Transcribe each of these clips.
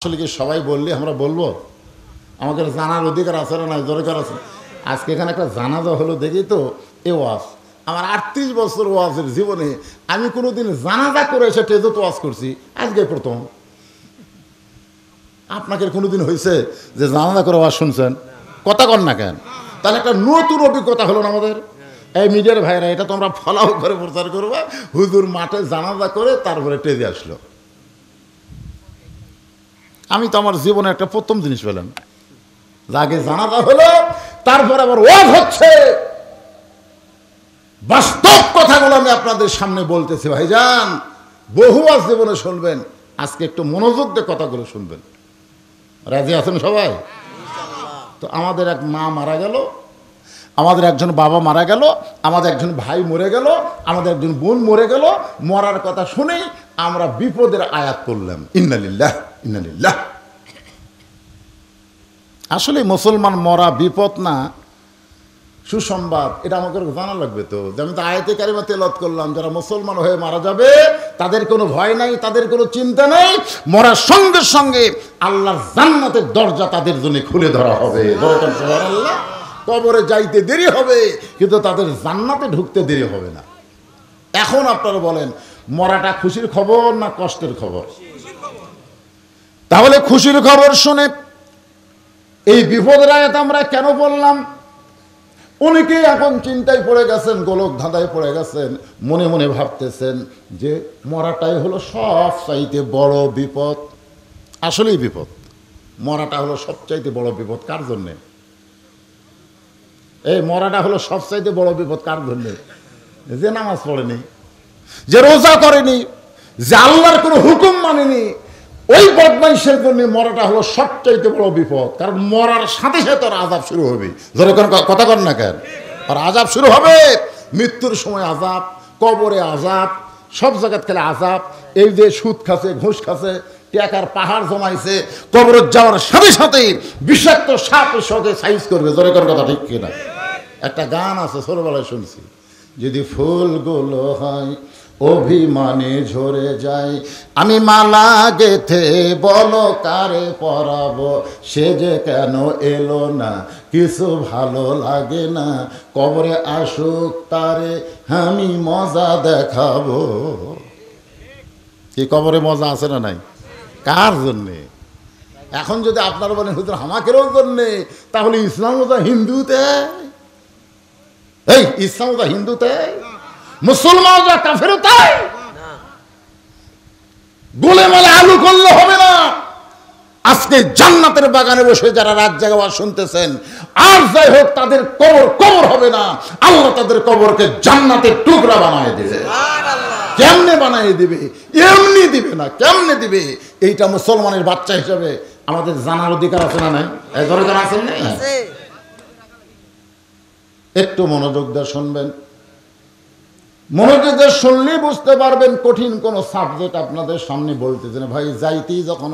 আসলে কি সবাই বললে আমরা বলবো? আমাদের জানার অধিকার আছে না নাই? দরকার আছে। আজকে এখানে একটা জানাজা হলো দেখি তো এ ওয়াজ। আমার 38 বছর ওয়াজের জীবনে আমি কোনোদিন জানাজা করে এসে টেজত ওয়াজ করছি, আজকে প্রথম। আপনাকে কোনোদিন হয়েছে যে জানাজা করে ওয়াজ শুনছেন? কথা কন না কেন? তাহলে একটা নতুন অভিজ্ঞতা হলো না আমাদের। এই মিডিয়ার ভাইরা, এটা তোমরা ফলাও করে প্রচার করবা। হুজুর মাঠে জানাজা করে তারপরে টেজে আসলো। আমি তো আমার জীবনে একটা প্রথম জিনিস পেলাম, আগে জানাজা হলো তারপর আবার ওয়াজ হচ্ছে। বাস্তব কথাগুলো আমি আপনাদের সামনে বলতেছি ভাইজান, বহু ওয়াজ জীবনে শুনবেন, আজকে একটু মনোযোগ দিয়ে কথাগুলো শুনবেন। রাজি আছেন সবাই? তো আমাদের এক মা মারা গেল, আমাদের একজন বাবা মারা গেল, আমাদের একজন ভাই মরে গেল, আমাদের একজন বোন মরে গেল। মরার কথা শুনেই আমরা বিপদের আয়াত করলাম, ইন্নালিল্লাহ ইন্নালিল্লাহ। আসলে মুসলমান মরা বিপদ না, সুসংবাদ। এটা আমাকে জানা লাগবে তো, যে আমি তো আয়াতে কারিমা তেলাওয়াত করলাম, যারা মুসলমান হয়ে মারা যাবে তাদের কোনো ভয় নাই, তাদের কোনো চিন্তা নেই। মরার সঙ্গে সঙ্গে আল্লাহর জান্নাতের দরজা তাদের জন্য খুলে ধরা হবে। সুবহানাল্লাহ। কবরে যাইতে দেরি হবে কিন্তু তাদের জান্নাতে ঢুকতে দেরি হবে না। এখন আপনারা বলেন, মরাটা খুশির খবর না কষ্টের খবর? তাহলে খুশির খবর শুনে এই বিপদের আয়াত আমরা কেন বললাম? অনেকেই এখন চিন্তায় পড়ে গেছেন, গোলক ধাঁধায় পড়ে গেছেন, মনে মনে ভাবতেছেন যে মরাটাই হলো সবচাইতে বড় বিপদ। আসলেই বিপদ, মরাটা হলো সবচাইতে বড় বিপদ। কার জন্যে? এই মরাটা হলো সবচাইতে বড় বিপদ কার জন্যে? যে নামাজ পড়েনি, যে রোজা করেনি, যে আল্লাহর কোনো হুকুম মানেনি, ওই বদমাইশের জন্য মরাটা হলো সবচাইতে বড় বিপদ। কারণ মরার সাথে সাথে তোর আযাব শুরু হবে। ধরে কোনো কথা কর না কেন? আর আযাব শুরু হবে, মৃত্যুর সময় আযাব, কবরে আযাব, সব জায়গায় খেলে আযাব। এই যে সুদ খাচ্ছে, ঘুষ খাচ্ছে, টাকার পাহাড় জমাইছে, কবরে যাওয়ার সাথে সাথে বিষাক্ত সাপের সঙ্গে সাইজ করবে। ধরে কোনো কথা ঠিক কিনা? একটা গান আছে, ছোটবেলায় শুনছি, যদি ফুলগুলো হয় অভিমানে ঝরে যায়, আমি মালা গেথে বলো কারে পরাবো, সে যে কেন এলো না, কিছু ভালো লাগে না, কবরে আসুক তারে আমি মজা দেখাবো। কি কবরে মজা আছে না নাই? কার জন্যে? এখন যদি আপনারা বলেন হুজুর আমাকেরও জন্যে, তাহলে ইসলাম ওটা হিন্দুতে, এই ইসলাম ওটা হিন্দুতে, মুসলমান যা কাফের তাই। গোলে মালে আলু করলে হবে না। আজকে জান্নাতের বাগানে বসে যারা রাত জাগা শুনতেছেন, আর যাই হোক তাদের কবর কবর হবে না, আল্লাহ তাদের কবরকে জান্নাতের টুকরা বানায় দিবে। কেমনে বানায় দিবে? এমনি দিবে না, কেমনে দিবে? এইটা মুসলমানের বাচ্চা হিসাবে আমাদের জানার অধিকার আছে না নাই? দরকার আছে না? একটু মনোযোগ দিয়ে শুনবেন, মনোযোগ দিয়ে শুনলেই বুঝতে পারবেন কঠিন কোন সাবজেক্ট আপনাদের সামনে বলতেছেন। ভাই যাইতেই যখন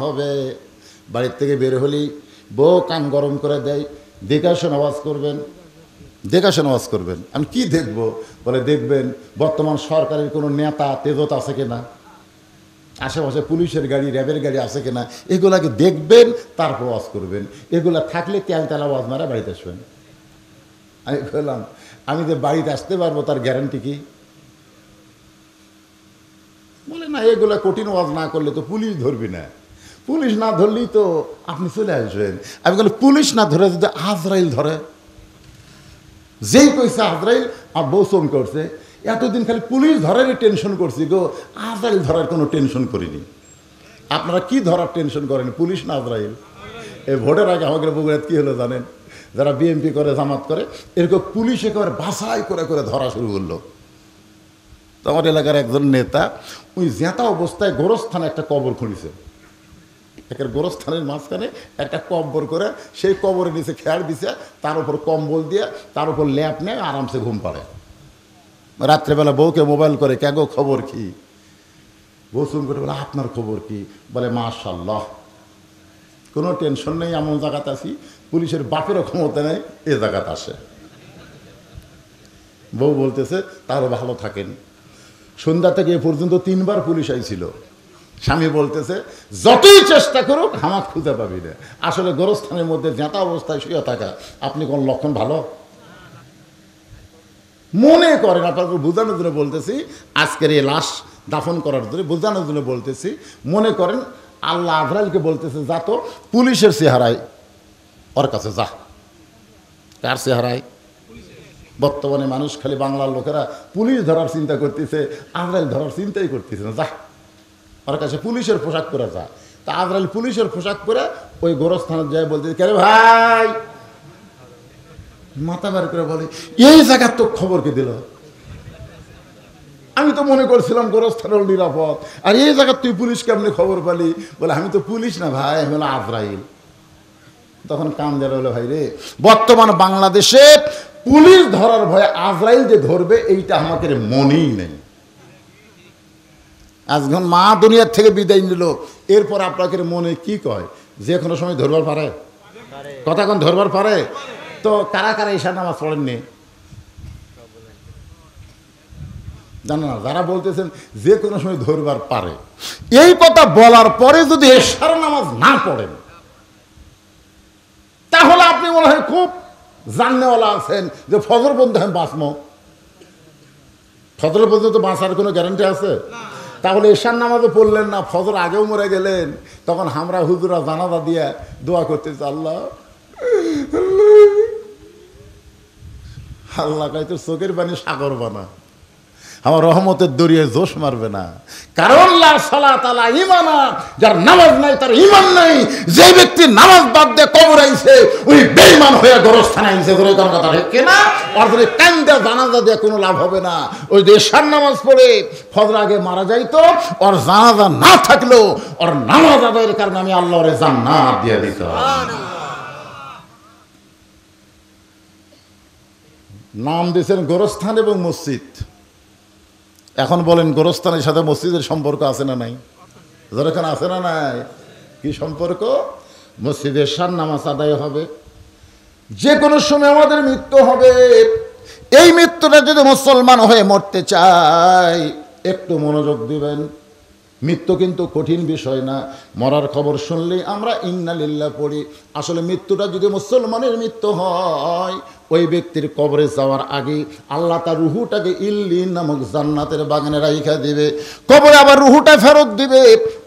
হবে, বাড়ির থেকে বের হলেই বউ কান গরম করে দেয়, দেখাশোনা আওয়াজ করবেন। আমি কি দেখব? বলে দেখবেন বর্তমান সরকারের কোনো নেতা তেজত আছে কিনা, আশেপাশে পুলিশের গাড়ি, র্যাবের গাড়ি আছে কিনা, এগুলাকে দেখবেন, তারপর ওয়াজ করবেন। এগুলা থাকলে তেল আওয়াজ মারা বাড়িতে আসবেন। আমি বললাম, আমি যে বাড়িতে আসতে পারবো তার গ্যারান্টি কি? বলে না, এগুলা কঠিন ওয়াজ না করলে তো পুলিশ ধরবি না, পুলিশ না ধরলেই তো আপনি চলে আসবেন। আমি বলি পুলিশ না ধরে যদি আজরাইল ধরে, যেই কইছে আজরাইল, আর বউ চমকে করছে, এতদিন খালি পুলিশ ধরার টেনশন করছি গো, আজরাইল ধরার কোনো টেনশন করিনি। আপনারা কি ধরার টেনশন করেন, পুলিশ না আজরাইল? এই ভোটের আগে আমাদের বগুড়ায় কি হলো জানেন? যারা বিএনপি করে, জামাত করে, এরকম পুলিশ একেবারে বাছাই করে করে ধরা শুরু করলো। তো আমার এলাকার একজন নেতা ওই জেঁতা অবস্থায় গোরস্থানে একটা কবর খুঁড়িছে, একের গোরস্থানের মাঝখানে একটা কবর করে, সেই কবরের নিচে খেয়াল দিছে, তার উপর কম্বল দিয়ে, তার উপর ল্যাপ নেয়, আরামসে ঘুম পাড়ে। রাত্রেবেলা বউকে মোবাইল করে, কে গো খবর কি? বউ চুম করে বলে আপনার খবর কি? বলে মাশাআল্লাহ, কোনো টেনশন নেই, এমন জায়গাতে আছি, পুলিশের বাপেরও ক্ষমতা নেই, এ জায়গাতে আসে। বউ বলতেছে তাহলে ভালো থাকেন। সন্ধ্যা থেকে এ পর্যন্ত 3বার পুলিশ আইছিল, স্বামী বলতেছে যতই চেষ্টা করুক হামাক খুঁজে পাবি না। আসলে গোরস্থানের মধ্যে জেঁতা অবস্থায় শুয়ে থাকা আপনি কোন লক্ষণ ভালো মনে করেন? আপনাকে বোঝানোর জন্য বলতেছি, আজকের এই লাশ দাফন করার জন্য বোঝানোর জন্য বলতেছি। মনে করেন আল্লাহ আজরাইলকে বলতেছে যা তো পুলিশের চেহারায় ওর কাছে যা। কার চেহারায়? বর্তমানে মানুষ খালি বাংলার লোকেরা পুলিশ ধরার চিন্তা করতেছে, আজরাইল ধরার চিন্তাই করতেছে না। যা ওর কাছে পুলিশের পোশাক পরে যা। তা আজরাইল পুলিশের পোশাক পরে ওই গোরস্থানে যায় বলতেছে, কে রে ভাই? মাথা বের করে বলে, এই জায়গার তো খবর কে দিল? আমি তো মনে করছিলাম গোরস্থান নিরাপদ, আর এই জায়গার তুই পুলিশ কেমনি খবর পালি? বলে আমি তো পুলিশ না ভাই, আমি হলো আজরাইল। তখন কান দেওয়া হলো, ভাই রে, বর্তমান বাংলাদেশে পুলিশ ধরার ভয়ে আজরাইল যে ধরবে এইটা আমাকে মনেই নেই। আজখন মা দুনিয়ার থেকে বিদায় নিল, এরপর আপনাকে মনে কি কয়? যে কোনো সময় ধরবার পারে? কথা কোন ধরবার পারে? তো কারা কারা ঈশার নামাজ পড়েননি জানো না? যারা বলতেছেন যে কোনো সময় ধরবার পারে, এই কথা বলার পরে যদি ঈশার নামাজ না পড়েন তাহলে আপনি মনে হয় খুব জাননেওয়ালা আছেন যে ফজর পর্যন্ত আমি বাঁচব। ফজর পর্যন্ত বাঁচার কোনো গ্যারান্টি আছে? তাহলে ঈশার নামাজও পড়লেন না, ফজর আগেও মরে গেলেন। তখন আমরা হুজুরা জানাজা দিয়ে দোয়া করতেছি, আল্লাহ আল্লাহ কাই তোর চোখের পানি সাগর বানা, আমার রহমতের দরিয়ায় জোশ মারবে না। কারণ লা সালাত আলা ঈমানা, যার নামাজ নাই তার ঈমান নাই। যে ব্যক্তি নামাজ বাদ দিয়ে কবর আইছে ওই বেঈমান হয়ে গোরস্থানে আইছে। ধরে কোন কথা ঠিক না? আর যদি কান্দা জানাজা দিয়ে কোনো লাভ হবে না। ওই যে ঈশার নামাজ পড়ে ফজর আগে মারা যাইতো, ওর জানাজা না থাকলেও ওর নামাজ আদায়ের কারণে আমি আল্লাহর জান্নাত দিয়ে দিতাম। নাম দিয়েছেন গোরস্থান এবং মসজিদ। এখন বলেন গোরস্থানের সাথে মসজিদের সম্পর্ক আছে না নাই? যেখানে আছে না নাই? কি সম্পর্ক? মসজিদের ঈশার নামাজ আদায় হবে। যে কোনো সময় আমাদের মৃত্যু হবে। এই মৃত্যুটা যদি মুসলমান হয়ে মরতে চায় একটু মনোযোগ দিবেন। মৃত্যু কিন্তু কঠিন বিষয় না। মরার খবর শুনলেই আমরা ইন্না লিল্লাহ পড়ি। আসলে মৃত্যুটা যদি মুসলমানের মৃত্যু হয়, ওই ব্যক্তির কবরে যাওয়ার আগে আল্লাহ তার রুহুটাকে ইল্লিন নামক জান্নাতের বাগানে রাইখা দিবে। কবরে আবার রুহুটা ফেরত দিবে।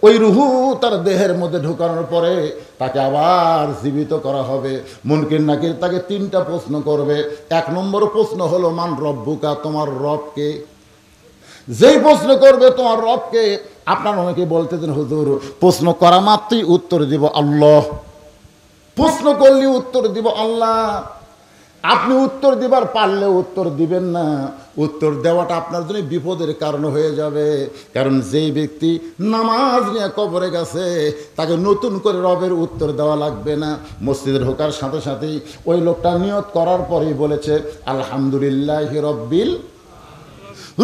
ওই রুহু তার দেহের মধ্যে ঢুকানোর পরে তাকে আবার জীবিত করা হবে। মুনকির নাকির তাকে 3টা প্রশ্ন করবে। 1 নম্বর প্রশ্ন হলো মান রব্বুকা, তোমার রবকে। যেই প্রশ্ন করবে তোমার রবকে, আপনার অনেকে বলতেছেন হুজুর প্রশ্ন করা মাত্রই উত্তর দিব আল্লাহ, প্রশ্ন করলে উত্তর দিব আল্লাহ। আপনি উত্তর দিবার পারলে উত্তর দিবেন না, উত্তর দেওয়াটা আপনার জন্য বিপদের কারণ হয়ে যাবে। কারণ যেই ব্যক্তি নামাজ নিয়ে কবরে গেছে তাকে নতুন করে রবের উত্তর দেওয়া লাগবে না। মসজিদে ঢোকার সাথে সাথেই ওই লোকটা নিয়ত করার পরেই বলেছে আলহামদুলিল্লাহি রব্বিল।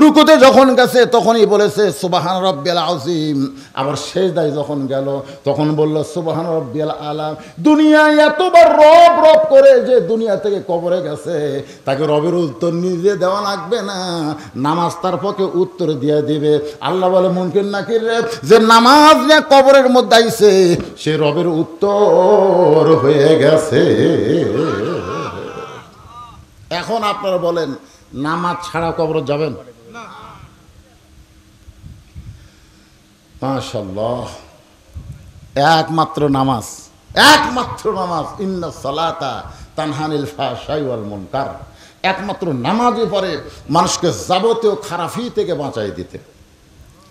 রুকুতে যখন গেছে তখনই বলেছে সুবহান রাব্বিয়াল আযীম। আবার সেজদায় যখন গেল তখন বলল সুবহান রাব্বিয়াল আলা। দুনিয়ায় এতবার রব রব করে যে দুনিয়া থেকে কবরে গেছে তাকে রবের উত্তর নিজে দেওয়া লাগবে না, নামাজ তার পক্ষে উত্তর দিয়ে দিবে। আল্লাহ বলে মুনকির নাকির রে, যে নামাজ নিয়ে কবরের মধ্যে আইছে সে রবের উত্তর হয়ে গেছে। এখন আপনারা বলেন নামাজ ছাড়া কবরে যাবেন? মাশাআল্লাহ, একমাত্র নামাজ, একমাত্র নামাজ। ইন্না সালাতা তানহানিল ফাহশাই ওয়াল মুনকার। একমাত্র নামাজই পরে মানুষকে যাবতীয় খারাপি থেকে বাঁচাই দিতে।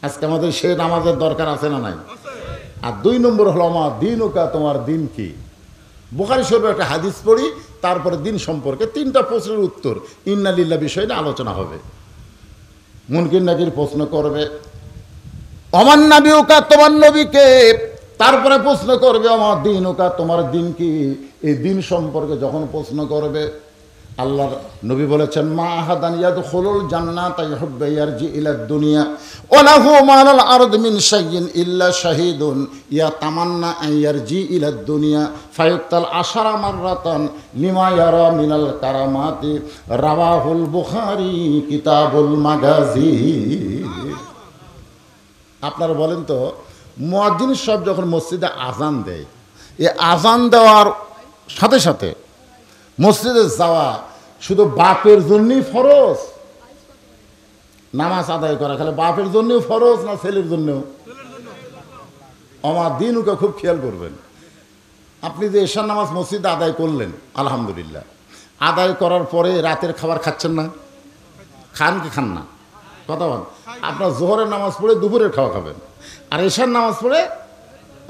আজকে আমাদের সেই নামাজের দরকার আছে না নাই? আর 2 নম্বর হলো আমার দিনুকা, তোমার দিন কি। বুখারী শরীফে একটা হাদিস পড়ি, তারপরে দিন সম্পর্কে 3টা প্রশ্নের উত্তর ইন্না লিল্লাহ বিষয়টা আলোচনা হবে। মুনকির নাকির প্রশ্ন করবে আমার নাবিউকা, তোমার নবীকে। তারপরে প্রশ্ন করবে আমার দিনুকা, তোমার দিন কি। এই দিন সম্পর্কে যখন প্রশ্ন করবে, আল্লাহর নবী বলেছেন মা আহাদান ইয়াদখুলুল জান্নাতা ইউহিব্বু ইয়ারজি ইলাদ দুনিয়া ওয়া লাহু মা'আল আরদি মিন শাইইন ইল্লা শাহীদুন ইয়াতামান্না আন ইয়ারজি ইলাদ দুনিয়া ফায়ুক্তাল আশারা মাররাতান লিমা ইয়ারা মিনাল কারামাতি। রাওয়াহুল বুখারী কিতাবুল মাগাজি। আপনারা বলেন তো মুয়াজ্জিন সাহেব যখন মসজিদে আজান দেয়, এই আজান দেওয়ার সাথে সাথে মসজিদে যাওয়া শুধু বাপের জন্যই ফরজ? নামাজ আদায় করা খালি বাপের জন্যও ফরজ না ছেলের জন্যও? আমার দিন ওকে খুব খেয়াল করবেন। আপনি যে এশার নামাজ মসজিদে আদায় করলেন, আলহামদুলিল্লাহ, আদায় করার পরে রাতের খাবার খাচ্ছেন না? খান কি খান না? কথা বল। আপনার জোহরের নামাজ পড়ে দুপুরের খাওয়া খাবেন, আর এশার নামাজ পড়ে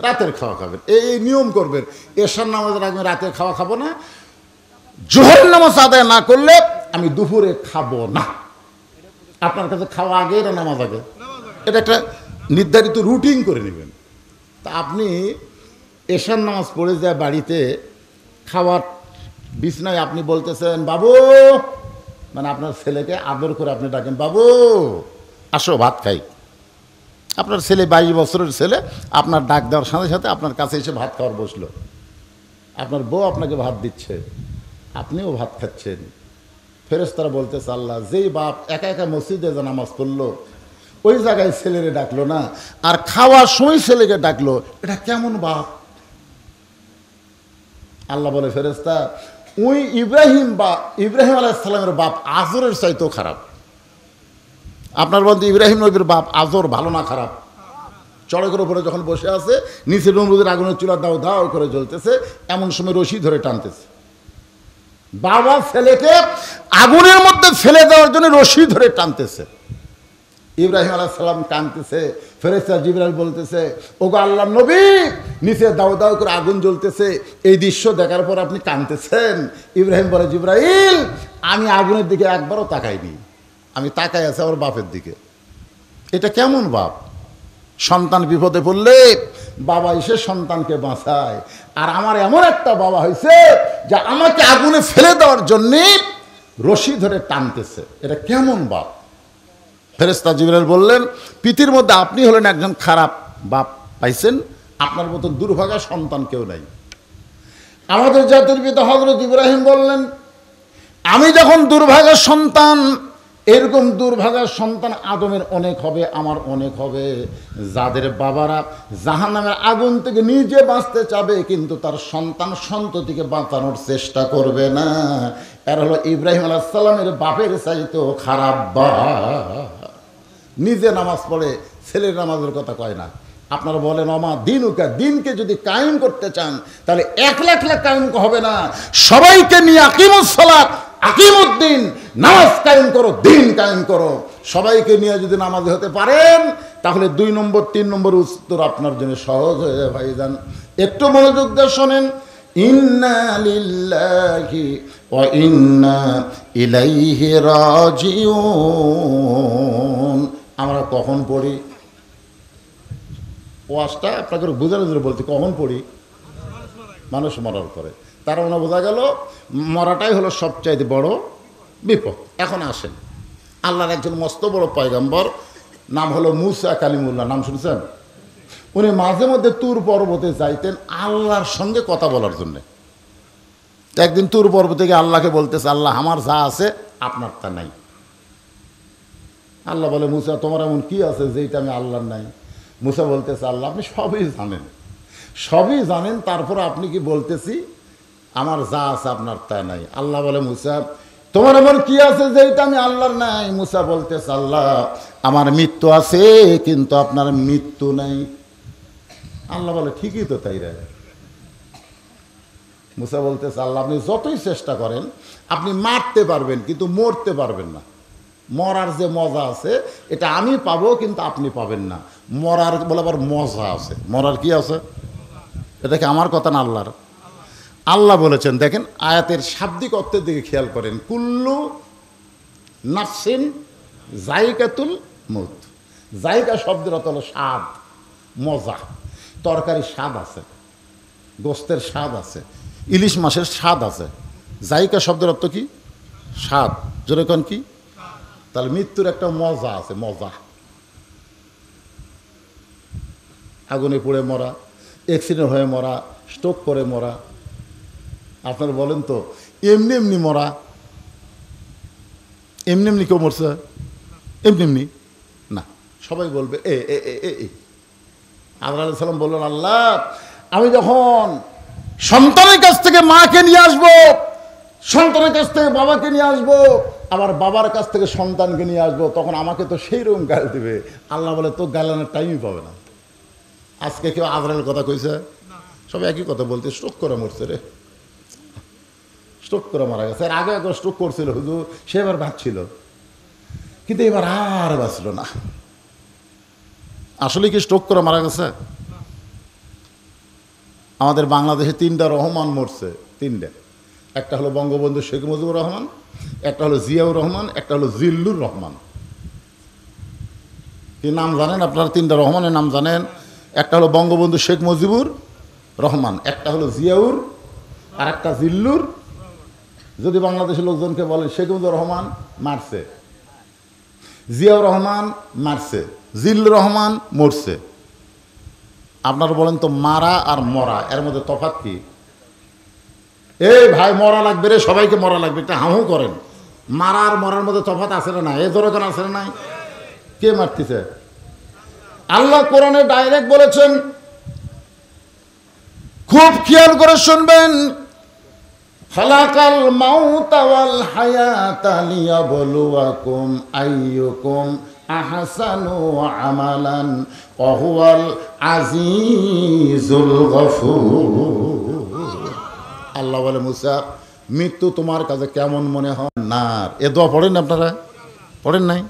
রাতের খাওয়া খাবেন। এই নিয়ম করবেন, এশার নামাজের আগে রাতের খাওয়া খাবো না, জোহরের নামাজ আদায় না করলে আমি দুপুরে খাবো না। আপনার কাছে খাওয়া আগে না নামাজ আগে? এটা একটা নির্ধারিত রুটিন করে নেবেন। তা আপনি এশার নামাজ পড়ে যায় বাড়িতে খাওয়ার বিছনায় আপনি বলতেছেন বাবু, মানে আপনার ছেলেকে আদর করে আপনি ডাকেন, বাবু আসো ভাত খাই। আপনার ছেলে 22 বছরের ছেলে, আপনার ডাক দেওয়ার সাথে সাথে আপনার কাছে এসে ভাত খাওয়ার বসলো। আপনার বউ আপনাকে ভাত দিচ্ছে, আপনিও ভাত খাচ্ছেন। ফেরেশতারা বলতেছে আল্লাহ, যেই বাপ একা একা মসজিদে যে নামাজ পড়লো, ওই জায়গায় ছেলেরে ডাকলো না, আর খাওয়ার সময় ছেলেকে ডাকলো, এটা কেমন বাপ? আল্লাহ বলে, ফেরেশতা, ওই ইব্রাহিম আলাইহিস সালামের বাপ আজরের চাইতেও খারাপ। আপনার বলতে ইব্রাহিম নবীর বাপ আজর ভালো না খারাপ? চড়কের উপরে যখন বসে আছে, নিচে নমরুদের আগুনের চুলা দাও দাও করে জ্বলতেছে, এমন সময় রশি ধরে টানতেছে। বাবা ছেলেকে আগুনের মধ্যে ফেলে দেওয়ার জন্য রশি ধরে টানতেছে। ইব্রাহিম আলাইহিস সালাম কাঁদতেছে, ফেরেশতা জিবরাইল বলতেছে, ওগো আল্লাহর নবী, নিচে দাও দাও করে আগুন জ্বলতেছে, এই দৃশ্য দেখার পর আপনি কাঁদতেছেন? ইব্রাহিম বলে, জিবরাইল, আমি আগুনের দিকে একবারও তাকাইনি, আমি তাকাই আছি আমার বাপের দিকে। এটা কেমন বাপ? সন্তান বিপদে পড়লে বাবা এসে সন্তানকে বাঁচায়, আর আমার এমন একটা বাবা হয়েছে যে আমাকে আগুনে ফেলে দেওয়ার জন্যে রশি ধরে টানতেছে। এটা কেমন বাপ? ফেরেশতা জিবরাইল বললেন, পৃথিবীর মধ্যে আপনি হলেন একজন খারাপ বাপ পাইছেন, আপনার মতন দুর্ভাগা সন্তান কেউ নাই। আমাদের জাতির পিতা হযরত ইব্রাহিম বললেন, আমি যখন দুর্ভাগা সন্তান, এরকম দুর্ভাগা সন্তান আদমের অনেক হবে, আমার অনেক হবে। যাদের বাবারা জাহান্নামের আগুন থেকে নিজে বাঁচতে চাবে কিন্তু তার সন্তান সন্ততিকে বাঁচানোর চেষ্টা করবে না, এর হলো ইব্রাহিম আলাইহিস সালামের বাপের চাইতেও খারাপ বাপ। নিজে নামাজ পড়ে ছেলের নামাজের কথা কয় না। আপনারা বলেন অমা দিনুকা, দিনকে যদি কায়েম করতে চান তাহলে 1 লাখ কায়েম হবে না, সবাইকে নিয়ে আকিমুস সালাত, আকিমুদ্দিন, নামাজ কায়েম করো, দিন কায়েম করো। সবাইকে নিয়ে যদি নামাজি হতে পারেন তাহলে 2 নম্বর 3 নম্বর উত্তর আপনার জন্য সহজ হয়ে যায় ভাইজান। একটু মনোযোগ দিয়ে শোনেন, ইন্না লিল্লাহি ওয়া ইন্না ইলাইহি রাজিউন। আমরা কখন পড়ি ওয়াজটা? আপনাকে বোঝানোর জন্য বলছি, কখন পড়ি? মানুষ মরার পরে। তার মানে বোঝা গেল মরাটাই হলো সবচাইতে বড় বিপদ। এখন আসেন, আল্লাহর একজন মস্ত বড় পয়গম্বর, নাম হলো মুসা কালিমুল্লাহ, নাম শুনছেন? উনি মাঝে মধ্যে তুর পর্বতে যাইতেন আল্লাহর সঙ্গে কথা বলার জন্যে। একদিন তুর পর্বতে গিয়ে আল্লাহকে বলতেছে, আল্লাহ আমার যা আছে আপনার তা নাই। আল্লাহ বলে, মুসা তোমার এমন কি আছে যেটা আমি আল্লাহর নাই? মুসা বলতেছে, আল্লাহ আপনি সবই জানেন, সবই জানেন, তারপর আপনি কি বলতেছি আমার যা আছে আপনার তা নাই? আল্লাহ বলে, মুসা তোমার এমন কি আছে যেটা আমি আল্লাহর নাই? মুসা বলতেছে, আল্লাহ আমার মৃত্যু আছে কিন্তু আপনার মৃত্যু নাই। আল্লাহ বলে, ঠিকই তো তাই রে। মুসা বলতেছে, আল্লাহ আপনি যতই চেষ্টা করেন আপনি মারতে পারবেন কিন্তু মরতে পারবেন না। মরার যে মজা আছে এটা আমি পাবো কিন্তু আপনি পাবেন না। মরার বলে আবার মজা আছে। মরার কি আছে? এটা কি আমার কথা না আল্লাহর? আল্লাহ বলেছেন, দেখেন আয়াতের শাব্দিক অর্থের দিকে খেয়াল করেন, কুল্লু নাফসিন জায়গাতুল মউত। জায়গা শব্দের অর্থ হলো স্বাদ, মজা। তরকারির স্বাদ আছে, গোস্তের স্বাদ আছে, ইলিশ মাছের স্বাদ আছে। জায়গা শব্দের অর্থ কি? স্বাদ। জোরে কোন কি? তাহলে মৃত্যুর একটা মজা আছে, মজা। আগুনে পুড়ে মরা, অ্যাক্সিডেন্ট হয়ে মরা, স্ট্রোক করে মরা। আপনারা বলেন তো এমনি এমনি মরা? এমনি এমনি কেউ মরছে? এমনি এমনি না। সবাই বলবে এ এ এ এ। আজরাইল আলাইহিস সালাম বললেন, আল্লাহ আমি যখন সন্তানের কাছ থেকে মাকে নিয়ে আসবো, সন্তানের কাছ থেকে বাবাকে নিয়ে আসবো, আবার বাবার কাছ থেকে সন্তানকে নিয়ে আসবো, তখন আমাকে তো সেই রকম গাল দিবে। আল্লাহ বলে তো গালানোর টাইমই পাবে না। আজকে কেউ আজরাইলের কথা কইছে? সব একই কথা বলতে, স্ট্রোক করে মরছে রে, স্ট্রোক করে মারা গেছে। এর আগে একবার স্ট্রোক করছিল হুজুর, সে এবার বাঁচছিল, কিন্তু এবার আর বাঁচল না। আসলে কি স্ট্রোক করে মারা গেছে? আমাদের বাংলাদেশে 3টা রহমান মরছে, 3টা। একটা হলো বঙ্গবন্ধু শেখ মুজিবুর রহমান, একটা হলো জিয়াউর রহমান, একটা হলো জিল্লুর রহমান। কি নাম জানেন আপনারা? 3টা রহমানের নাম জানেন? একটা হলো বঙ্গবন্ধু শেখ মুজিবুর রহমান, একটা হলো জিয়াউর, আর একটা জিল্লুর। যদি বাংলাদেশের লোকজনকে বলে শেখ মুজিবুর রহমান মারছে, জিয়াউর রহমান মারছে, জিল্লুর রহমান মরছে, আপনারা বলেন তো মারা আর মরা এর মধ্যে তফাৎ কি? এই ভাই মরা লাগবে রে, সবাইকে মরা লাগবে, একটা হাহু করেন। মারা আর মরার মধ্যে তফাৎ আছে না? এ ধরে কেন আছে না? নাই। কে মারতেছে? আল্লাহ কোরআনে ডাইরেক্ট বলেছেন, খুব খেয়াল করে শুনবেন, খালাকাল মাউতা ওয়াল হায়াতা লিয়াবলুয়াকুম আইয়ুকুম আহসানু আমালান ওয়া হুয়াল আজিজুল গফুর। আল্লাহ বলে, মুসা মৃত্যু তোমার কাছে কেমন মনে হয়? নার। এ দোয়া পড়েন আপনারা? পড়েন নাই?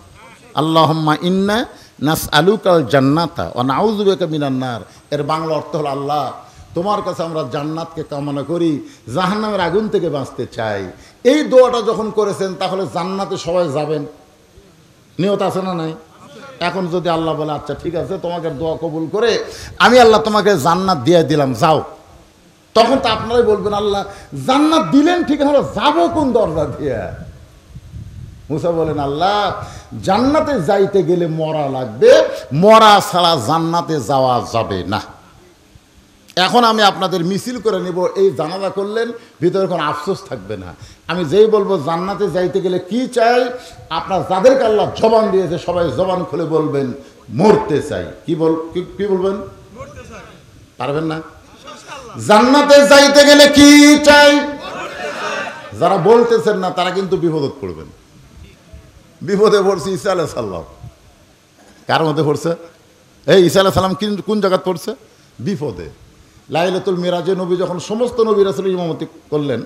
আল্লাহুম্মা ইন্না নাসআলুকাল জান্নাতা ওয়া নাউযু বিকা মিনান নার। এর বাংলা অর্থ হলো, আল্লাহ তোমার কাছে আমরা জান্নাতকে কামনা করি, জাহান্নামের আগুন থেকে বাঁচতে চাই। এই দোয়াটা যখন করেছেন, তাহলে জান্নাতে সবাই যাবেন, নিয়ত আছে না নাই? এখন যদি আল্লাহ বলে আচ্ছা ঠিক আছে, তোমাকে দোয়া কবুল করে আমি আল্লাহ তোমাকে জান্নাত দিয়ে দিলাম, যাও, তখন তো আপনারাই বলবেন, আল্লাহ জান্নাত দিলেন ঠিক হলো, যাবো কোন দরজা দিয়ে? মুসা বলেন, আল্লাহ জান্নাতে যাইতে গেলে মরা লাগবে, মরা ছাড়া জান্নাতে যাওয়া যাবে না। এখন আমি আপনাদের মিছিল করে নিব, এই জানাজা করলেন, ভিতরে কোনো আফসোস থাকবে না। আমি যেই বলবো জান্নাতে যাইতে গেলে কি চাই, আপনার যাদেরকে আল্লাহ জবান দিয়েছে সবাই জবান খুলে বলবেন মরতে চাই। কি বলবেন? পারবেন না? জান্নাতে যাইতে গেলে কি চাই? যারা বলতেছেন না তারা কিন্তু বিপদে পড়বেন। বিপদে পড়ছে ঈসা আলাইহিস সালাম। কার মধ্যে পড়ছে? এই ঈসা আলাইহিস সালাম কোন জায়গায় পড়ছে? বিপদে। লাইলাতুল মিরাজে নবী যখন সমস্ত নবী রাসূলের ইমামতি করলেন,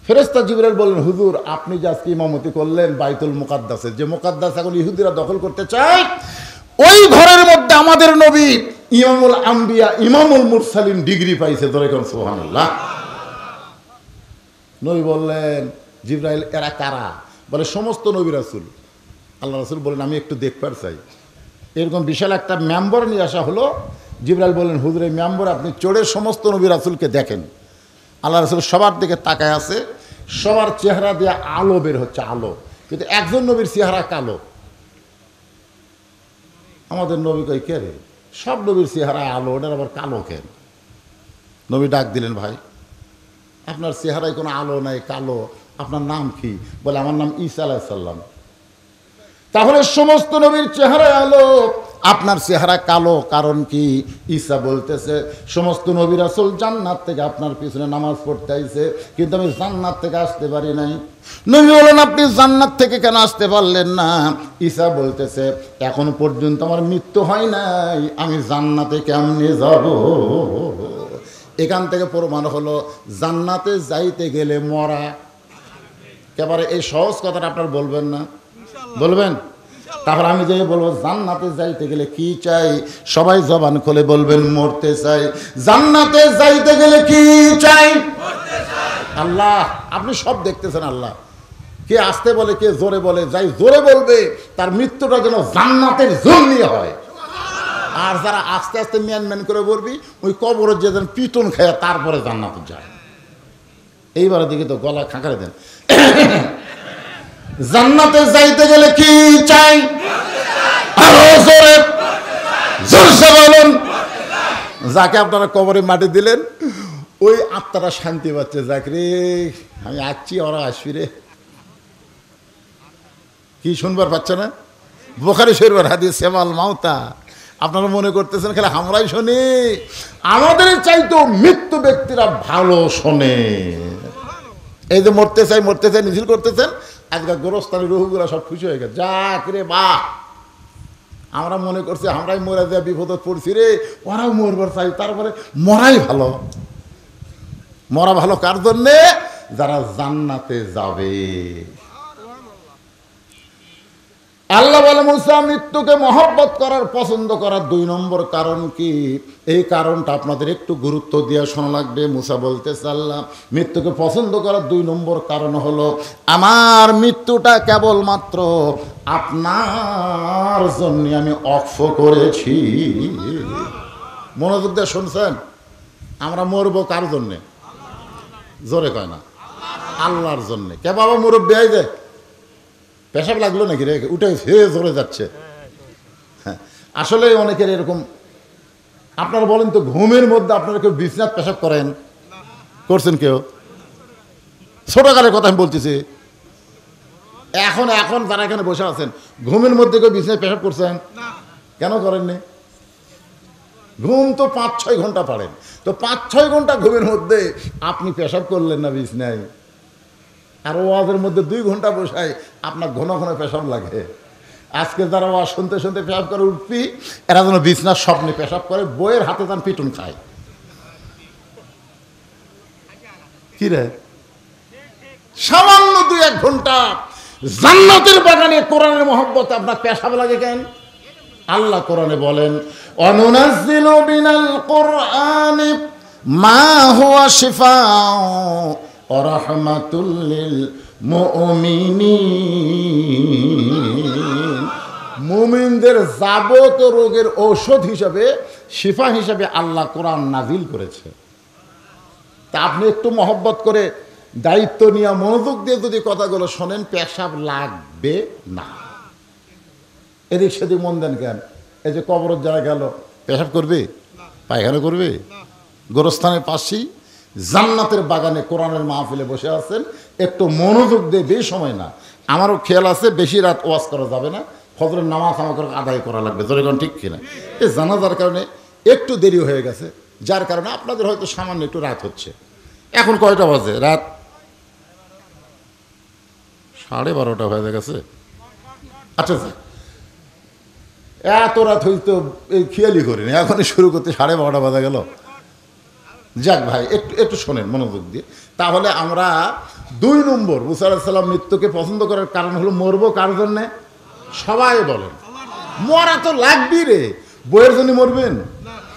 ফেরেশতা জিবরাইল বললেন, হুজুর আপনি যে আজকে ইমামতি করলেন বাইতুল মুকাদ্দাসে, যে মুকাদ্দাস এখন ইহুদিরা দখল করতে চায়, ওই ঘরের মধ্যে আমাদের নবী ইমামুল আম্বিয়া ইমামুল মুরসালিন ডিগ্রি পাইছে। ধরে কোন সুবহানাল্লাহ। নবী বললেন, জিবরাইল এরা কারা? বলে সমস্ত নবী রাসূল। আল্লাহ রাসূল বলেন, আমি একটু দেখবার চাই। এরকম বিশাল একটা মেম্বার নিয়ে আসা হলো। জিবরাইল বললেন, হুজুর এই মেম্বার আপনি চড়ে সমস্ত নবী রাসূলকে দেখেন। আল্লাহ রাসূল সবার দিকে তাকায় আছে, সবার চেহারা দিয়ে আলো বের হচ্ছে, আলো, কিন্তু একজন নবীর চেহারা কালো। আমাদের নবী কই কে রে? সব নবীর চেহারা আলো, ওটার আবার কালো কেন? নবী ডাক দিলেন, ভাই আপনার চেহারায় কোনো আলো নাই, কালো, আপনার নাম কি? বলে আমার নাম ঈসা আলাইহিস সালাম। তাহলে সমস্ত নবীর চেহারায় আলো, আপনার চেহারা কালো, কারণ কি? ঈসা বলতেছে সমস্ত নবী রাসূল জান্নাত থেকে আপনার পিছনে নামাজ পড়তে আইছে, কিন্তু আমি জান্নাত থেকে আসতে পারি নাই। নবী বলেন, আপনি জান্নাত থেকে কেন আসতে পারলেন না? ঈসা বলতেছে, এখন পর্যন্ত আমার মৃত্যু হয় নাই, আমি জান্নাতে কেমনে যাব? এখান থেকে প্রমাণ হলো জান্নাতে যাইতে গেলে মরা। একেবারে এই সহজ কথাটা আপনার বলবেন না? বলবেন? তারপর আমি যে বলবো জান্নাতে যাইতে গেলে কি চাই, সবাই জবান খুলে বলবেন মরতে চাই। জান্নাতে যাইতে গেলে কি চাই? আল্লাহ আপনি সব দেখতেছেন। আল্লাহ কে আসতে বলে, কে জোরে বলে, যাই জোরে বলবে তার মৃত্যুটা যেন জান্নাতের জন্য হয়। আর যারা আস্তে আস্তে ম্যান করে বলবি, ওই কবরের যে যেন পিটন খায় তারপরে জান্নাতে যায়। এইবারে দেখি তো গলা খাঁকারে দেন। জান্নাতে যাইতে গেলে কি চাই? আরো জোরে জোরসে বলুন। যাকে আপনারা কবরে মাটি দিলেন ওই আত্মাটা শান্তি পাচ্ছে, যাক রে আমি আসছি, ওরা আসবি রে। কি শুনবার পাচ্ছে না? বুখারী শরীফের হাদিস, সেমাল মাউতা আপনারা মনে করতেছেন খেলে আমরাই শুনি, আমাদের চাইতেও মৃত্যু ব্যক্তিরা ভালো শোনে। এই যে মরতে চাই মিছিল করতেছেন, আজকাল গোরস্থানের রুহগুলা সব খুশি হয়ে গেছে, যাক রে বাহ, আমরা মনে করছি আমরাই মরে দেওয়া বিপদত পড়ছি রে, ওরাও মরবার চাই, তারপরে মরাই ভালো। মরা ভালো কার জন্যে? যারা জান্নাতে যাবে। আল্লাহ বলে মুসা মৃত্যুকে মহব্বত করার, পছন্দ করার 2 নম্বর কারণ কি? এই কারণটা আপনাদের একটু গুরুত্ব দিয়ে শোনা লাগবে। মুসা বলতেছে আল্লাহ মৃত্যুকে পছন্দ করার 2 নম্বর কারণ হলো আমার মৃত্যুটা কেবলমাত্র আপনার জন্য আমি অক্ষ করেছি। মনোযোগ দিয়ে শুনছেন? আমরা মরবো কার জন্যে? জোরে কয় না, আল্লাহর জন্যে। কে বাবা মুরব্বী আই দে, পেশাব লাগলো নাকি রে, উঠে ফেয়ে ধরে যাচ্ছে। হ্যাঁ, আসলে অনেকের এরকম। আপনারা বলেন তো, ঘুমের মধ্যে আপনারা কেউ বিছনাত পেশাব করেন? করছেন কেউ? ছোটকালের কথা আমি বলতেছি। এখন যারা এখানে বসে আছেন, ঘুমের মধ্যে কেউ বিছনায় পেশাব করছেন? কেন করেননি? ঘুম তো 5-6 ঘন্টা পারেন, তো 5-6 ঘন্টা ঘুমের মধ্যে আপনি পেশাব করলেন না বিছনায়, আর ওয়াজের মধ্যে 2 ঘন্টা বসায় আপনার ঘন ঘন পেশাব লাগে। আজকে যারা ওয়াজ শুনতে শুনতে পেশাব করে উঠবি, এরা যেন বিছনার স্বপ্নে পেশাব করে, বইয়ের হাতে তান পিটুন খায়। কি রে, সামান্য 2-1 ঘন্টা জান্নাতের বাগানে কোরআনের মহব্বতে আপনার পেশাব লাগে কেন? আল্লাহ কোরআনে বলেন অনুনাজ্জিলু মিনাল কুরআনি মা হুয়া শিফাউ ওয়া রাহমাতুল লিল মুমিনিন। মুমিনদের যাবতীয় রোগের ঔষধ হিসাবে, শিফা হিসাবে আল্লাহ কোরআন নাজিল করেছে। তা আপনি একটু মহব্বত করে দায়িত্ব নিয়ে মনোযোগ দিয়ে যদি কথাগুলো শোনেন, পেশাব লাগবে না। এদিক সেদিক মন দেন কেন? এই যে কবরের যারা গেল, পেশাব করবে? পায়খানা করবে? গোরস্থানের পাশেই জান্নাতের বাগানে কোরআনের মাহফিলে বসে আছেন, একটু মনোযোগ দিয়ে, বেশি সময় না। আমারও খেয়াল আছে বেশি রাত ওয়াজ করা যাবে না, ফজরের নামাজ আমাকে আদায় করা লাগবে, যখন ঠিক কিনা। এই জানাজার কারণে একটু দেরি হয়ে গেছে, যার কারণে আপনাদের হয়তো সামান্য একটু রাত হচ্ছে। এখন কয়টা বাজে? রাত 12:30 হয়ে গেছে। আচ্ছা, এত রাত হইতো এই খেয়ালই করিনি, এখনই শুরু করতে 12:30 বাজে গেল। যাক ভাই, একটু শোনেন মনোযোগ দিয়ে। তাহলে আমরা 2 নম্বর, মুসা আলাইহিস সালাম মৃত্যুকে পছন্দ করার কারণ হলো মরবো কার জন্যে? সবাই বলেন মরা তো লাগবি রে। বইয়ের জন্য মরবেন?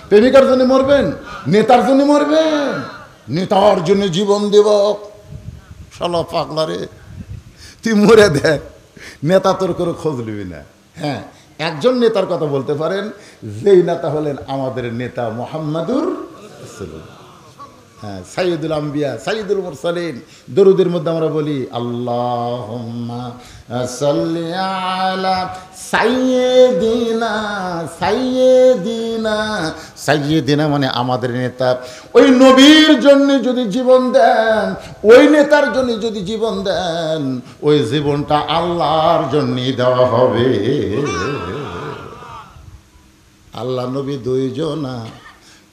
প্রেমিকার জন্য মরবেন? নেতার জন্য মরবেন? নেতার জন্য জীবন দেব? শালা পাগলা রে, তুই মরে দেখ, নেতা তোর করে খোঁজ নিবি না। হ্যাঁ, একজন নেতার কথা বলতে পারেন, যেই নেতা হলেন আমাদের নেতা মুহাম্মাদুর রাসূলুল্লাহ। হ্যাঁ, সাইয়্যিদুল আম্বিয়া, সাইয়্যিদুল মুরসালিন। দরুদের মধ্যে আমরা বলি আল্লাহুম্মা সাল্লি আলা সাইয়্যিদিনা, সাইয়্যিদিনা। সাইয়্যিদিনা মানে আমাদের নেতা। ওই নবীর জন্য যদি জীবন দেন, ওই নেতার জন্য যদি জীবন দেন, ওই জীবনটা আল্লাহর জন্যই দেওয়া হবে। আল্লাহ নবী 2 জনা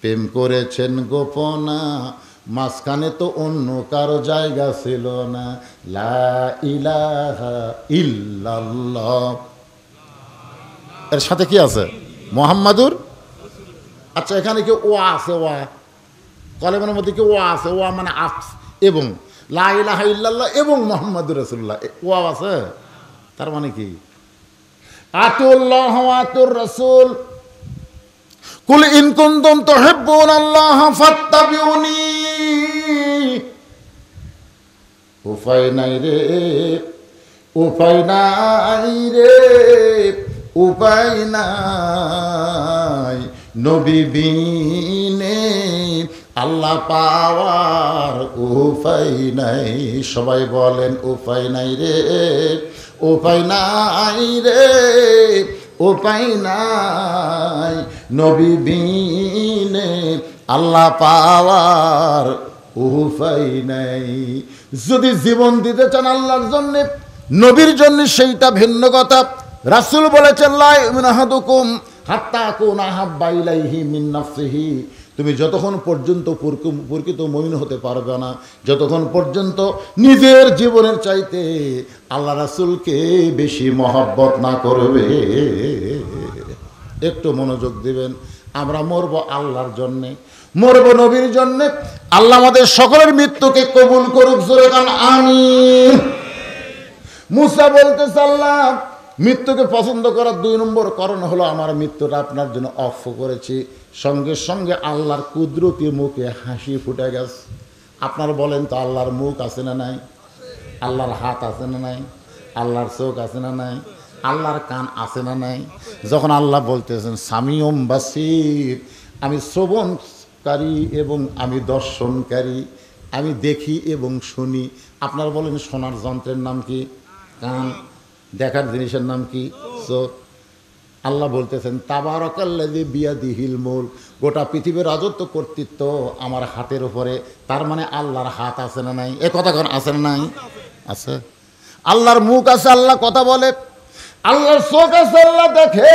প্রেম করেছেন গোপনা, মাঝখানে তো অন্য কারো জায়গা ছিল না। লা ইলাহা ইল্লাল্লাহ, এর সাথে কি আছে? মুহাম্মাদুর। আচ্ছা, এখানে কি ও আছে? ওয়া কলেমের মধ্যে কি ও আছে? ওয়া মানে এবং লা ইলাহা ইল্লাল্লাহ এবং মুহাম্মাদুর রাসূলুল্লাহ, ওয়া আছে। তার মানে কি? আতুল্লাহ ওয়া আতুর রাসূল। কুল ইন কুনতুম তুহিব্বুনাল্লাহ ফাত্তাবিউনি। উপায় নাই রে, উপায় নাই রে, উপায় নাই। নবী বিনে আল্লাহ পাওয়ার উপায় নাই। সবাই বলেন উপায় নাই রে, উপায় নাই রে, উপায় নাই। নবী বিনে আল্লাহ পাওয়ার উপায় নাই। যদি জীবন দিতে চান আল্লাহর জন্যে, নবীর জন্য, সেইটা ভিন্ন কথা। রাসূল বলেছেন লা ইউমিনু আহাদুকুম হাত্তা কুনা হাব্বা ইলাইহি মিন নাফসিহি, তুমি যতক্ষণ পর্যন্ত প্রকৃত মুমিন হতে পারবে না, যতক্ষণ পর্যন্ত নিজের জীবনের চাইতে আল্লাহ রাসূলকে বেশি মহব্বত না করবে। একটু মনোযোগ দিবেন, আমরা মরব আল্লাহর জন্যে, মরব নবীর জন্যে। আল্লাহ আমাদের সকলের মৃত্যুকে কবুল করুক, জোরে কান আমিন। মুসা বলতেছে, আল্লাহ মৃত্যুকে পছন্দ করার 2 নম্বর কারণ হলো আমার মৃত্যুটা আপনার জন্য অফ করেছি। সঙ্গে সঙ্গে আল্লাহর কুদরতি মুখে হাসি ফুটে গেছে। আপনার বলেন তো, আল্লাহর মুখ আছে না নাই? আল্লাহর হাত আছে না নাই? আল্লাহর চোখ আছে না নাই? আল্লাহর কান আছে না নাই? যখন আল্লাহ বলতেছেন সামিউম বাসির, আমি শ্রবণকারী এবং আমি দর্শনকারী, আমি দেখি এবং শুনি। আপনার বলেন শোনার যন্ত্রের নাম কি? কান। দেখার জিনিসের নাম কি? চোখ। আল্লাহ বলতেছেন তাবারাকাল্লাযী বিয়াদিহিল মুলক, গোটা পৃথিবীর রাজত্ব কর্তৃত্ব আমার হাতের উপরে। তার মানে আল্লাহর হাত আছে না নাই? এ কথা কোন আছে না নাই? আছে। আল্লাহর মুখ আছে, আল্লাহ কথা বলে। আল্লাহর চোখ আছে, আল্লাহ দেখে।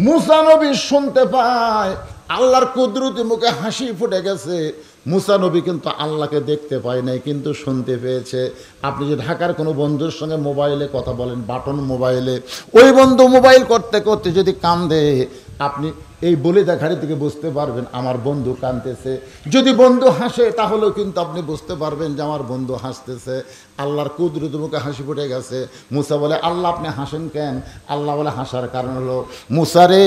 মুসা নবী শুনতে পায়, আল্লাহর কুদরতি মুখে হাসি ফুটে গেছে। মুসা নবী কিন্তু আল্লাহকে দেখতে পায় নাই, কিন্তু শুনতে পেয়েছে। আপনি যে ঢাকার কোনো বন্ধুর সঙ্গে মোবাইলে কথা বলেন, বাটন মোবাইলে, ওই বন্ধু মোবাইল করতে করতে যদি কান্দে, আপনি এই বলে দেখার থেকে বুঝতে পারবেন আমার বন্ধু কাঁদতেছে। যদি বন্ধু হাসে তাহলেও কিন্তু আপনি বুঝতে পারবেন যে আমার বন্ধু হাসতেছে। আল্লাহর কুদরতি মুখে হাসি ফুটে গেছে। মুসা বলে, আল্লাহ আপনি হাসেন কেন? আল্লাহ বলে, হাসার কারণ হলো মুসা রে,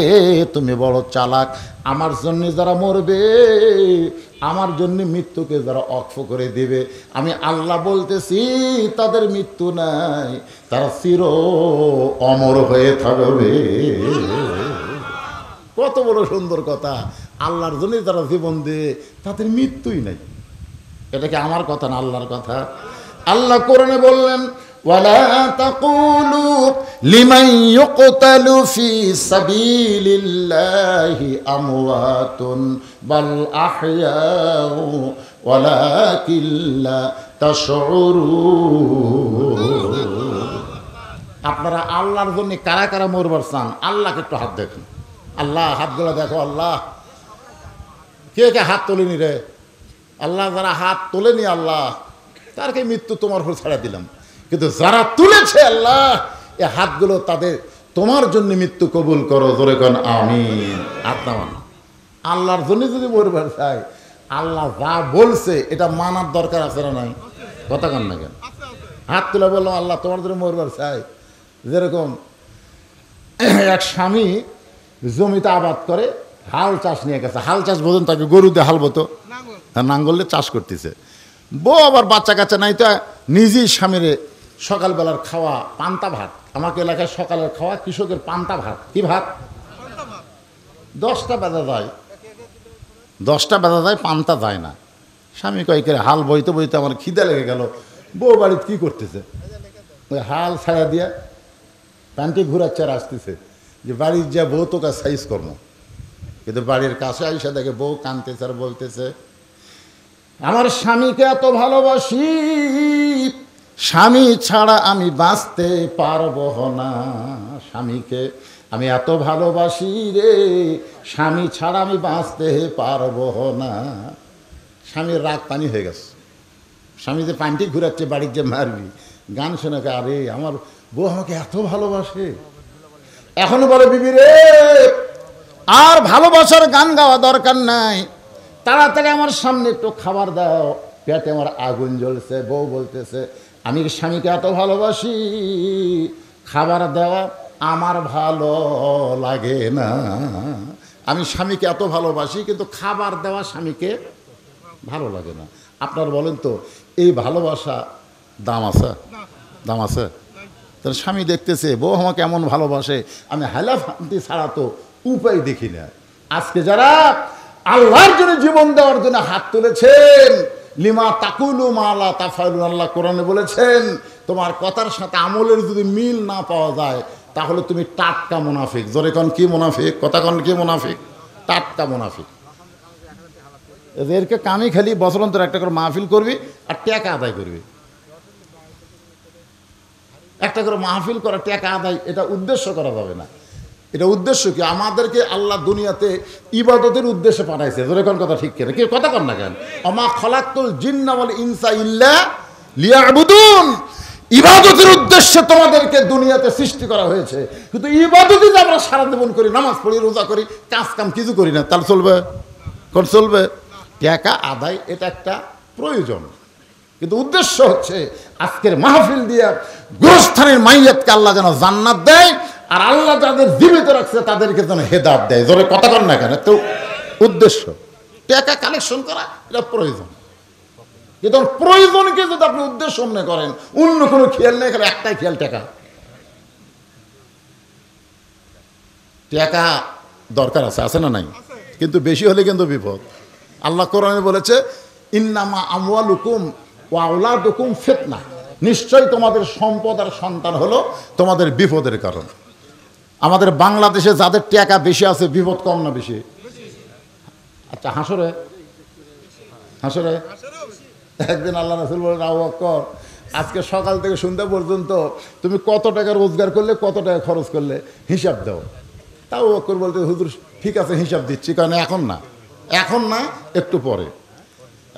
তুমি বড় চালাক। আমার জন্য যারা মরবে, আমার জন্য মৃত্যুকে যারা অক্ষ করে দেবে, আমি আল্লাহ বলতেছি তাদের মৃত্যু নাই, তারা চির অমর হয়ে থাকবে। কত বড় সুন্দর কথা! আল্লাহর জন্য যারা জীবন দেয় তাদের মৃত্যুই নাই। এটা কি আমার কথা না আল্লাহর কথা? আল্লাহ কোরআনে বললেন, ওয়ালা তাকুলু লিমান ইউকতালু ফি সাবিলিল্লাহি আমওয়াতুন বাল আহইয়াউ ওয়ালাকিন লা তাশউরুন। আপনারা আল্লাহর জন্য কারা কারা মরবার চান? আল্লাহকে একটু হাত দেখুন। আল্লাহ হাতগুলো দেখো। আল্লাহ কে কে হাত তোলেনি রে? আল্লাহ যারা হাত তোলেনি, আল্লাহ তারকে মৃত্যু তোমার উপর ছাড়া দিলাম। কিন্তু যারা তুলেছে, আল্লাহ এই হাতগুলো তাদের তোমার জন্য মৃত্যু কবুল করো, জোরে কোন আমিন। হাত নামান। আল্লাহর জন্য যদি মরবার চাই, আল্লাহ যা বলছে এটা মানার দরকার আছে না নাই? কথা কন না কেন? হাত তুলে বললাম আল্লাহ তোমার জন্য মরবার চাই। যেরকম এক স্বামী জমিতে আবাদ করে, হাল চাষ নিয়ে গেছে। হাল চাষ বোঝেন, তাকে গরু দিয়ে হাল বতো, নাঙ্গলে চাষ করতেছে। বউ আবার বাচ্চা কাচ্চা নাই, তো নিজেই স্বামীরে সকালবেলার খাওয়া পান্তা ভাত। আমাকে এলাকায় সকালের খাওয়া কৃষকের পান্তা ভাত। কি ভাত? 10টা বেজা যায়, 10টা বেজা যায়, পান্তা যায় না। স্বামী কয়েক হাল বইতে বইতে আমার খিদে লেগে গেল। বউ বাড়িতে কী করতেছে? ওই হাল ছাড়া দিয়া প্যান্টি ঘুরাচ্ছে আর আসতেছে যে বাড়ির যা বউ তোকে সাইজ কর্ম। কিন্তু বাড়ির কাছে আইসা দেখে বউ কাঁদতেছে আর বলতেছে, আমার স্বামীকে এত ভালোবাসি, স্বামী ছাড়া আমি বাঁচতে পারবো না। স্বামীকে আমি এত ভালোবাসি রে, স্বামী ছাড়া আমি বাঁচতে পারবো না। স্বামীর রাগ পানি হয়ে গেছে। স্বামী যে পান্টি ঘুরাচ্ছে বাড়ির যে মারবি, গান শোনে, আরে আমার বউ আমাকে এত ভালোবাসে। এখনো বলে, বিবি রে আর ভালোবাসার গান গাওয়া দরকার নাই, তাড়াতাড়ি আমার সামনে একটু খাবার দাও, পেটে আমার আগুন জ্বলছে। বউ বলতেছে, আমি স্বামীকে এত ভালোবাসি, খাবার দেওয়া আমার ভালো লাগে না। আমি স্বামীকে এত ভালোবাসি, কিন্তু খাবার দেওয়া স্বামীকে ভালো লাগে না। আপনার বলেন তো, এই ভালোবাসা দাম আছে? দাম আছে? তাহলে স্বামী দেখতেছে বউ আমাকে এমন ভালোবাসে, আমি হালাফান্তি ছাড়া তো উপায় দেখি না। আজকে যারা আল্লাহর জন্য জীবন দেওয়ার জন্য হাত তুলেছেন, লিমা তাকুলু মা লা তাফালুন, আল্লাহ কোরআনে বলেছেন, তোমার কথার সাথে আমলের যদি মিল না পাওয়া যায় তাহলে তুমি টাটকা মুনাফিক। জোরে কন কি মুনাফিক? কথা কন কি মুনাফিক? টাটকা মুনাফিক। এদেরকে কামি খালি বছর অন্তর একটা করে মাহফিল করবি আর টাকা আদায় করবি। একটা করে মাহফিল করা, টাকা আদায়, এটা উদ্দেশ্য করা যাবে না। এটা উদ্দেশ্য কি? আমাদেরকে আল্লাহ দুনিয়াতে ইবাদতের উদ্দেশ্যে পাঠাইছে। যেরকম কথা ঠিক কেন, কি কথা কর না কেন? আমা খলাকুল জিন্না ওয়াল ইনসা ইল্লা লিয়াবুদুন। ইবাদতের উদ্দেশ্যে তোমাদেরকে দুনিয়াতে সৃষ্টি করা হয়েছে। কিন্তু ইবাদতই যে আমরা সারা জীবন করি, নামাজ পড়ি, রোজা করি, কাজ কাম কিছু করি না, তাহলে চলবে? কোন চলবে? টাকা আদায় এটা একটা প্রয়োজন, কিন্তু উদ্দেশ্য হচ্ছে আজকের মাহফিল দিয়ে গোরস্থানের মাইয়াতকে আল্লাহ যেন জান্নাত দেয়, আর আল্লাহ যাদের জীবিত রাখছে তাদেরকে যেন হেদায়েত দেয়। জোরে কথা কর না কেন? তো উদ্দেশ্য টাকা কালেকশন করা এটা প্রয়োজন, কিন্তু প্রয়োজনকে যদি আপনি উদ্দেশ্য মনে করেন, অন্য কোনো খেয়াল নেই, খালি একটাই খেয়াল টাকা। টাকা দরকার আছে না নাই? কিন্তু বেশি হলে কিন্তু বিপদ। আল্লাহ কোরআনে বলেছে ইন্নামা আমওয়ালুকুম ওয়া আওলাদুকুম ফিতনা, নিশ্চয়ই তোমাদের সম্পদ আর সন্তান হলো তোমাদের বিপদের কারণ। আমাদের বাংলাদেশে যাদের টাকা বেশি আছে বিপদ কম না বেশি? আচ্ছা হাসরে একদিন আল্লাহ রাসূল বলেন, আবু বকর আজকে সকাল থেকে সন্ধ্যা পর্যন্ত তুমি কত টাকা রোজগার করলে, কত টাকা খরচ করলে, হিসাব দাও। তা আবু বকর বলতে, হুজুর ঠিক আছে হিসাব দিচ্ছি, কারণ এখন না একটু পরে।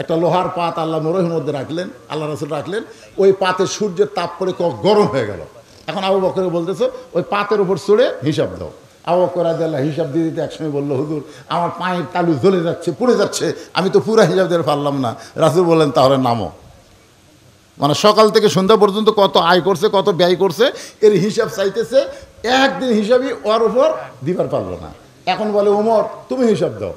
একটা লোহার পাত আল্লাহ মোরহের মধ্যে রাখলেন, আল্লাহ রাসূল রাখলেন, ওই পাতে সূর্যের তাপ পড়ে গরম হয়ে গেল। এখন আবু বকর বলতেছে ওই পাতের উপর চড়ে হিসাব দাও। আবু বকর রাদিয়াল্লাহু হিসাব দিয়ে দিতে একসময় বললো, হুজুর আমার পায়ের তালু জ্বলে যাচ্ছে, পুড়ে যাচ্ছে, আমি তো পুরো হিসাব দিয়ে পারলাম না। রাসূল বললেন তাহলে নামো। মানে সকাল থেকে সন্ধ্যা পর্যন্ত কত আয় করছে, কত ব্যয় করছে, এর হিসাব চাইতেছে, একদিন হিসাবই ওর উপর দিবার পারলো না। এখন বলে ওমর তুমি হিসাব দাও।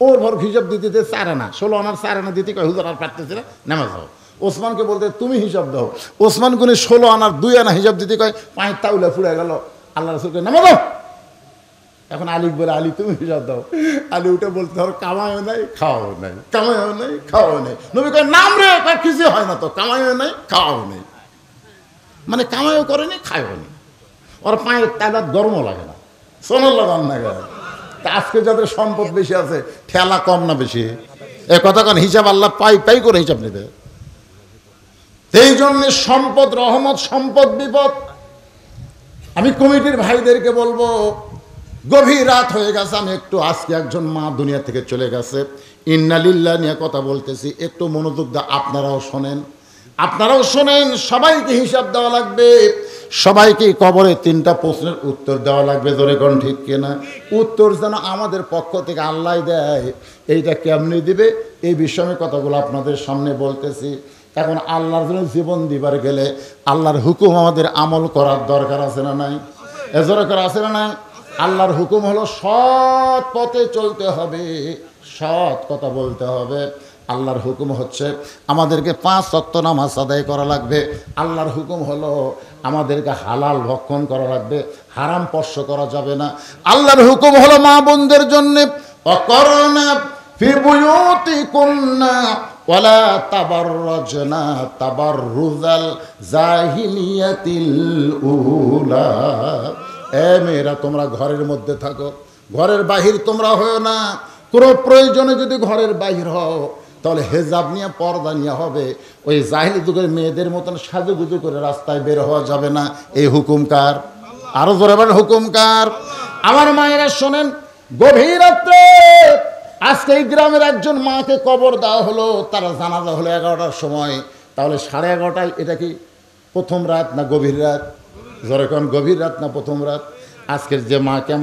ওর ভর হিসাব দিতে 4 আনা 16 আনার 4 আনা দিতে কয়, হুজুর আর পারতেছে না, নামাজ যাও। ওসমানকে বলতে তুমি হিসাব দাও। ওসমান গুনে 16 আনার 2 আনা হিসাব দিতে কয়, পায়ের তাউলা ফুড়ে গেল। আল্লাহ রাসূলকে নামাজ দাও। এখন আলী বলে, আলী তুমি হিসাব দাও। আলী উঠে বলতে ধর কামাইও নাই খাওয়াও নাই, কামাইও নাই খাওয়াও নাই। নবী কয় নাম রে, কিছু হয় না তো, কামাইও নাই খাওয়াও নেই, মানে কামাইও করেনি খায়ও নি। ওর পায়ের তালাত গরমও লাগে না, সোনার লাগান না গেল। তা আজকে যাদের সম্পদ বেশি আছে ঠেলা কম না বেশি? এ কথা কারণ হিসাব আল্লাহ পাই করে হিসাব নিতে। এই জন্যে সম্পদ রহমত, সম্পদ বিপদ। আমি কমিটির ভাইদেরকে বলবো, গভীর রাত হয়ে গেছে, আমি একটু আজকে একজন মা দুনিয়া থেকে চলে গেছে, ইন্না লিল্লাহ নিয়ে কথা বলতেছি, একটু মনোযোগ দা, আপনারাও শোনেন। সবাইকে হিসাব দেওয়া লাগবে, সবাইকে কবরে 3টা প্রশ্নের উত্তর দেওয়া লাগবে। জোরে কোন ঠিক কিনা? উত্তর যেন আমাদের পক্ষ থেকে আল্লাহ দেয়। এইটা কেমনি দিবে এই বিষয়ে কথাগুলো আপনাদের সামনে বলতেছি। এখন আল্লাহর জন্য জীবন দিবার গেলে আল্লাহর হুকুম আমাদের আমল করার দরকার আছে না নাই? জোরে করে আছে না নাই? আল্লাহর হুকুম হলো সৎ পথে চলতে হবে, সৎ কথা বলতে হবে। আল্লাহর হুকুম হচ্ছে আমাদেরকে 5 ওয়াক্ত নামাজ আদায় করা লাগবে। আল্লাহর হুকুম হলো আমাদেরকে হালাল ভক্ষণ করা লাগবে, হারাম স্পর্শ করা যাবে না। আল্লাহর হুকুম হলো মা বোনদের জন্য অকরনা ফি বুয়ুতিকুন্না ওয়ালা তাবাররাজনা তাবাররুজাল জাহিলিয়াতিল উলা। এ মেয়েরা তোমরা ঘরের মধ্যে থাকো, ঘরের বাহির তোমরা হও না। কোনো প্রয়োজনে যদি ঘরের বাহির হও তাহলে হেজাব নিয়ে, পর্দা নিয়ে হবে। ওই জাহিলি যুগের মেয়েদের মতন সাজুগুজু করে রাস্তায় বের হওয়া যাবে না। এই হুকুম কার? আরো জোরে বলেন হুকুম কার? আমার মায়েরা শোনেন, গভীর রাত্রে আজকে এই গ্রামের একজন মাকে কবর দেওয়া হলো, তারা জানাজা হলো 11টার সময়। তাহলে 11:30টায় এটা কি প্রথম রাত না গভীর রাত? জোরে কোন গভীর রাত না প্রথম রাত? আজকের যে মাকে